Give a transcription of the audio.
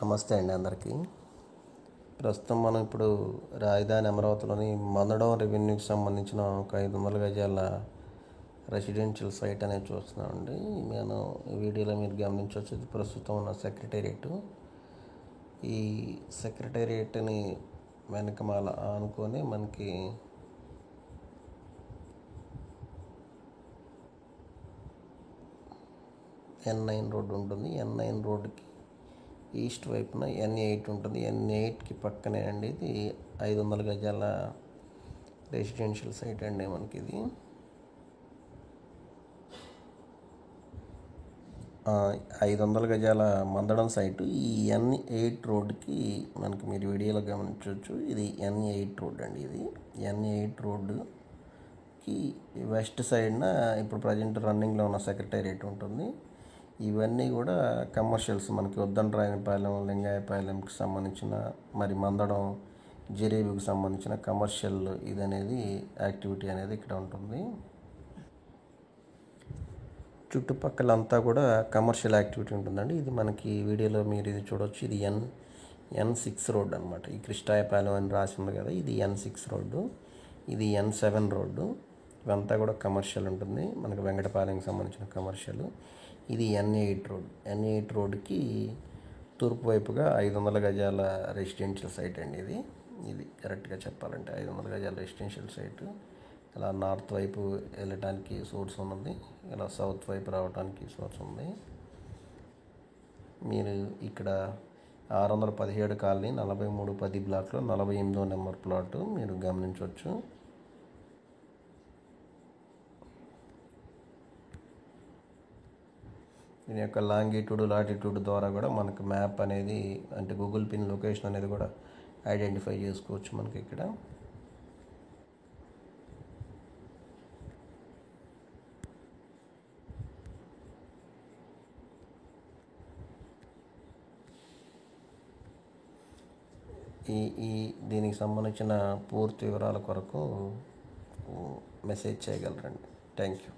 నమస్తే అండి అందరికీ. ప్రస్తుతం మనం ఇప్పుడు రాజధాని అమరావతిలోని మందడం రెవెన్యూకి సంబంధించిన ఒక 500 గజాల రెసిడెన్షియల్ సైట్ అనేది చూస్తున్నామండి. నేను ఈ వీడియోలో మీరు గమనించవచ్చు, ఇది ప్రస్తుతం ఉన్న సెక్రటేరియట్. ఈ సెక్రటేరియట్ని వెనకమాల ఆనుకొని మనకి N9 రోడ్డు ఉంటుంది. N9 రోడ్డుకి ఈస్ట్ వైపున N8 ఉంటుంది. N8కి పక్కనే అండి ఇది 500 గజాల రెసిడెన్షియల్ సైట్ అండి. మనకి ఇది 500 గజాల మందడం సైటు. ఈ N8 రోడ్డుకి మనకి మీరు వీడియోలో గమనించవచ్చు, ఇది N8 రోడ్ అండి. ఇది N8 రోడ్డుకి వెస్ట్ సైడ్న ఇప్పుడు ప్రజెంట్ రన్నింగ్లో ఉన్న సెక్రటేరియట్ ఉంటుంది. ఇవన్నీ కూడా కమర్షియల్స్, మనకి ఉద్దండరాయనపాలెం, లింగాయపాలెంకి సంబంధించిన, మరి మందడం జెరేబుకి సంబంధించిన కమర్షియల్ ఇది అనేది యాక్టివిటీ అనేది ఇక్కడ ఉంటుంది. చుట్టుపక్కలంతా కూడా కమర్షియల్ యాక్టివిటీ ఉంటుందండి. ఇది మనకి వీడియోలో మీరు ఇది చూడవచ్చు. ఇది N6 రోడ్డు అనమాట. ఈ కృష్ణాయపాలెం అని రాసి ఉంది కదా, ఇది N6 రోడ్డు. ఇది N7 రోడ్డు. ఇవంతా కూడా కమర్షియల్ ఉంటుంది, మనకి వెంకటపాలెంకి సంబంధించిన కమర్షియల్. ఇది N8 రోడ్. N8 రోడ్డుకి తూర్పు వైపుగా 500 గజాల రెసిడెన్షియల్ సైట్ అండి. ఇది కరెక్ట్గా చెప్పాలంటే 500 గజాల రెసిడెన్షియల్ సైట్. ఇలా నార్త్ వైపు వెళ్ళటానికి సోర్స్ ఉన్నది, ఇలా సౌత్ వైపు రావడానికి సోర్స్ ఉంది. మీరు ఇక్కడ 617 కాలనీ 4310 బ్లాక్లో 48వ నెంబర్ ప్లాటు మీరు గమనించవచ్చు. దీని యొక్క లాంగిట్యూడ్, లాటిట్యూడ్ ద్వారా కూడా మనకు మ్యాప్ అనేది, అంటే గూగుల్ పిన్ లొకేషన్ అనేది కూడా ఐడెంటిఫై చేసుకోవచ్చు మనకి ఇక్కడ. దీనికి సంబంధించిన పూర్తి వివరాల కొరకు మెసేజ్ చేయగలరండి. Thank you.